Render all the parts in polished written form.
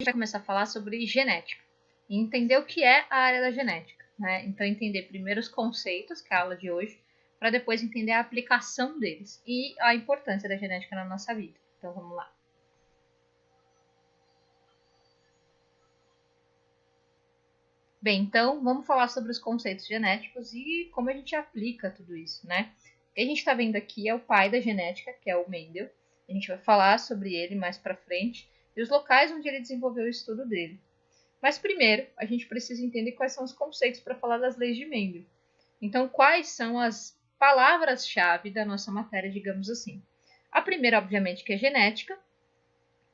gente vai começar a falar sobre genética e entender o que é a área da genética, né? Então, entender primeiro os conceitos, que é a aula de hoje, para depois entender a aplicação deles e a importância da genética na nossa vida. Então, vamos lá. Bem, então, vamos falar sobre os conceitos genéticos e como a gente aplica tudo isso, né? O que a gente está vendo aqui é o pai da genética, que é o Mendel. A gente vai falar sobre ele mais para frente e os locais onde ele desenvolveu o estudo dele. Mas primeiro, a gente precisa entender quais são os conceitos para falar das leis de Mendel. Então, quais são as palavras-chave da nossa matéria, digamos assim? A primeira, obviamente, que é genética,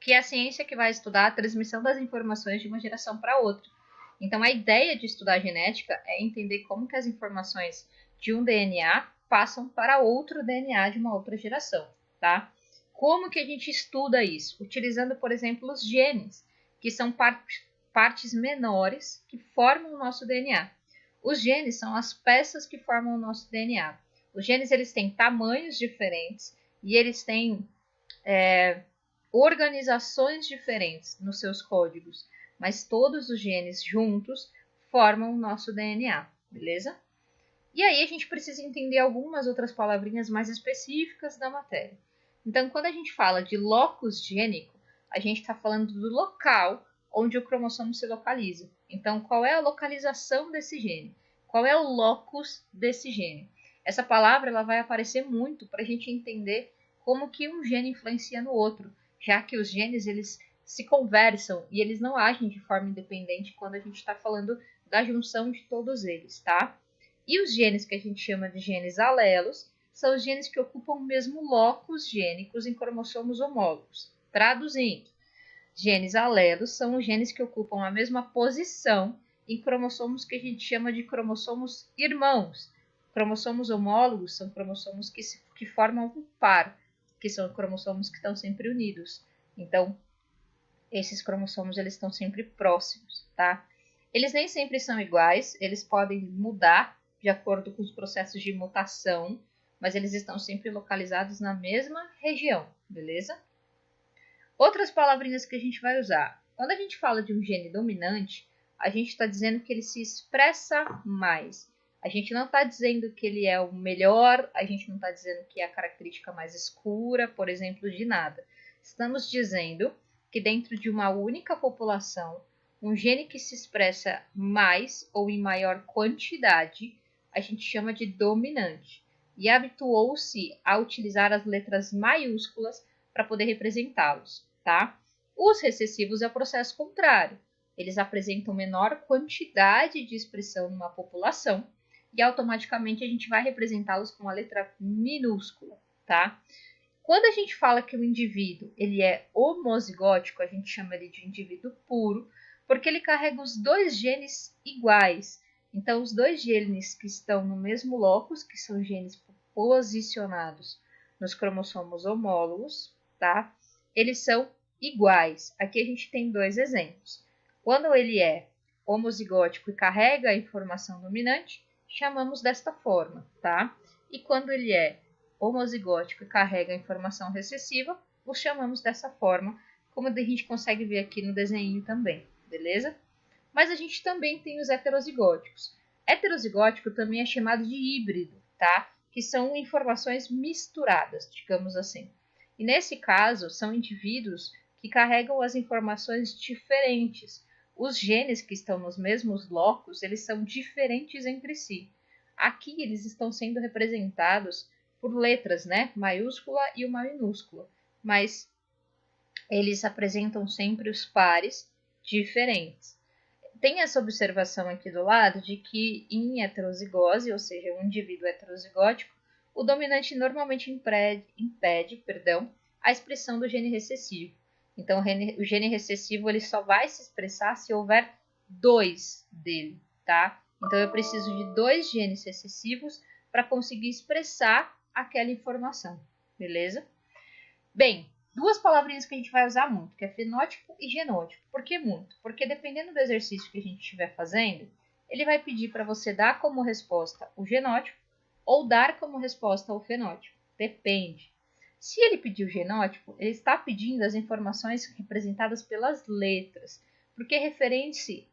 que é a ciência que vai estudar a transmissão das informações de uma geração para outra. Então, a ideia de estudar a genética é entender como que as informações de um DNA passam para outro DNA de uma outra geração, tá? Como que a gente estuda isso? Utilizando, por exemplo, os genes, que são partes menores que formam o nosso DNA. Os genes são as peças que formam o nosso DNA. Os genes eles têm tamanhos diferentes e eles têm organizações diferentes nos seus códigos, mas todos os genes juntos formam o nosso DNA, beleza? E aí a gente precisa entender algumas outras palavrinhas mais específicas da matéria. Então, quando a gente fala de locus gênico, a gente está falando do local onde o cromossomo se localiza. Então, qual é a localização desse gene? Qual é o locus desse gene? Essa palavra ela vai aparecer muito para a gente entender como que um gene influencia no outro, já que os genes eles se conversam e eles não agem de forma independente quando a gente está falando da junção de todos eles, tá? E os genes que a gente chama de genes alelos são os genes que ocupam o mesmo locus gênicos em cromossomos homólogos. Traduzindo, genes alelos são os genes que ocupam a mesma posição em cromossomos que a gente chama de cromossomos irmãos. Cromossomos homólogos são cromossomos que formam um par, que são cromossomos que estão sempre unidos. Então, esses cromossomos eles estão sempre próximos, tá? Eles nem sempre são iguais, eles podem mudar de acordo com os processos de mutação, mas eles estão sempre localizados na mesma região, beleza? Outras palavrinhas que a gente vai usar. Quando a gente fala de um gene dominante, a gente está dizendo que ele se expressa mais. A gente não está dizendo que ele é o melhor, a gente não está dizendo que é a característica mais escura, por exemplo, de nada. Estamos dizendo que dentro de uma única população, um gene que se expressa mais ou em maior quantidade, a gente chama de dominante. E habituou-se a utilizar as letras maiúsculas para poder representá-los, tá? Os recessivos é o processo contrário. Eles apresentam menor quantidade de expressão numa população e automaticamente a gente vai representá-los com a letra minúscula, tá? Quando a gente fala que o indivíduo ele é homozigótico, a gente chama ele de indivíduo puro, porque ele carrega os dois genes iguais. Então, os dois genes que estão no mesmo locus, que são genes posicionados nos cromossomos homólogos, tá? Eles são iguais. Aqui a gente tem dois exemplos. Quando ele é homozigótico e carrega a informação dominante, chamamos desta forma, tá? E quando ele é homozigótico e carrega a informação recessiva, o chamamos dessa forma, como a gente consegue ver aqui no desenho também, beleza? Mas a gente também tem os heterozigóticos. Heterozigótico também é chamado de híbrido, tá? Que são informações misturadas, digamos assim. E nesse caso, são indivíduos que carregam as informações diferentes. Os genes que estão nos mesmos locos, eles são diferentes entre si. Aqui eles estão sendo representados por letras, né? Maiúscula e uma minúscula. Mas eles apresentam sempre os pares diferentes. Tem essa observação aqui do lado de que em heterozigose, ou seja, um indivíduo heterozigótico, o dominante normalmente impede a expressão do gene recessivo. Então, o gene recessivo ele só vai se expressar se houver dois dele, tá? Então, eu preciso de dois genes recessivos para conseguir expressar aquela informação, beleza? Bem, duas palavrinhas que a gente vai usar muito, que é fenótipo e genótipo. Por que muito? Porque dependendo do exercício que a gente estiver fazendo, ele vai pedir para você dar como resposta o genótipo ou dar como resposta o fenótipo. Depende. Se ele pediu genótipo, ele está pedindo as informações representadas pelas letras, porque é referente,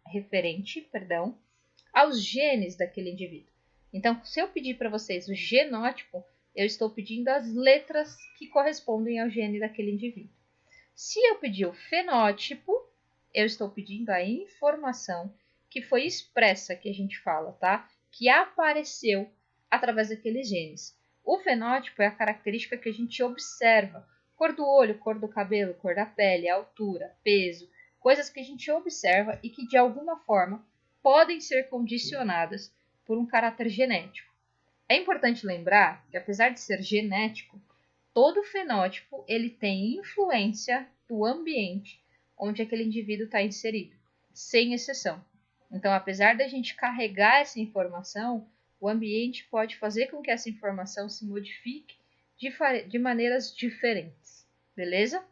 aos genes daquele indivíduo. Então, se eu pedir para vocês o genótipo, eu estou pedindo as letras que correspondem ao gene daquele indivíduo. Se eu pedir o fenótipo, eu estou pedindo a informação que foi expressa, que a gente fala, tá? Que apareceu através daqueles genes. O fenótipo é a característica que a gente observa. Cor do olho, cor do cabelo, cor da pele, altura, peso, coisas que a gente observa e que de alguma forma podem ser condicionadas por um caráter genético. É importante lembrar que, apesar de ser genético, todo fenótipo ele tem influência do ambiente onde aquele indivíduo está inserido, sem exceção. Então, apesar da gente carregar essa informação, o ambiente pode fazer com que essa informação se modifique de maneiras diferentes, beleza?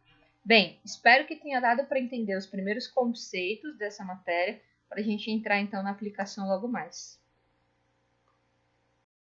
Bem, espero que tenha dado para entender os primeiros conceitos dessa matéria, para a gente entrar então na aplicação logo mais.